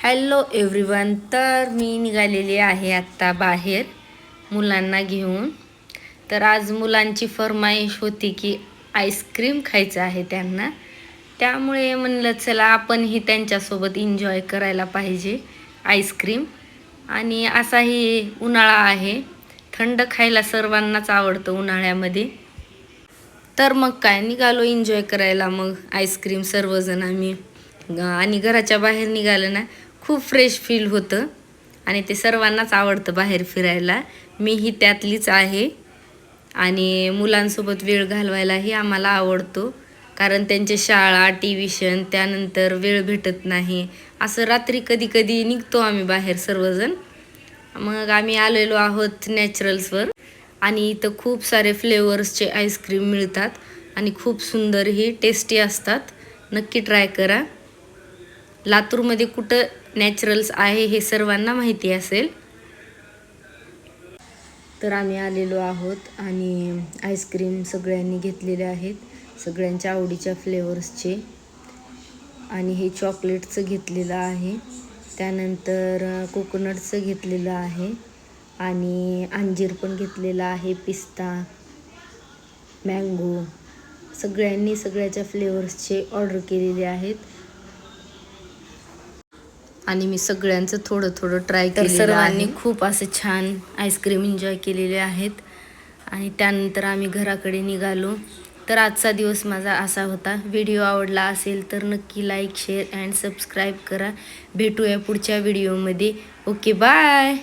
Hello everyone. तर मी निघालेली आहे आत्ता बाहेर मुलांना घेऊन. तर आज मुलांची फरमाईश होती की आईस्क्रीम खायचं आहे त्यांना. त्यामुळे म्हणलं चला आपणही त्यांच्यासोबत एन्जॉय करायला पाहिजे आईस्क्रीम. आणि असाही उन्हाळा आहे, थंड खायला सर्वांनाच आवडतं उन्हाळ्यामध्ये. तर मग काय निघालो एन्जॉय करायला मग आईस्क्रीम सर्वजण आम्ही. आणि घराच्या बाहेर निघालं ना खूप फ्रेश फील होतं आणि ते सर्वांनाच आवडतं बाहेर फिरायला. मीही त्यातलीच आहे. आणि मुलांसोबत वेळ घालवायलाही आम्हाला आवडतो, कारण त्यांचे शाळा ट्युशन त्यानंतर वेळ भेटत नाही. असं रात्री कधी कधी निघतो आम्ही बाहेर सर्वजण. मग आम्ही आलेलो आहोत नॅचरल्सवर आणि इथं खूप सारे फ्लेवर्सचे आईस्क्रीम मिळतात आणि खूप सुंदरही टेस्टी असतात. नक्की ट्राय करा. लातूरमध्ये कुठं नॅचरल्स आहे हे सर्वांना माहिती असेल. तर आम्ही आलेलो आहोत आणि आईस्क्रीम सगळ्यांनी घेतलेले आहेत, सगळ्यांच्या आवडीच्या फ्लेवर्सचे. आणि हे चॉकलेटचं घेतलेलं आहे, त्यानंतर कोकोनटचं घेतलेलं आहे आणि अंजीर पण घेतलेला आहे, पिस्ता, मँगो. सगळ्यांनी सगळ्याच्या फ्लेवर्सचे ऑर्डर केलेले आहेत आणि मी सगळ्यांचं थोडं थोडं ट्राय केलं. सर्वांनी खूप असे छान आईस्क्रीम एन्जॉय केलेले आहेत. आणि त्यानंतर आम्ही घराकडे निघालो. तर आजचा दिवस माझा असा होता. व्हिडिओ आवडला असेल तर नक्की लाईक शेअर अँड सबस्क्राईब करा. भेटूया पुढच्या व्हिडिओमध्ये. Okay bye.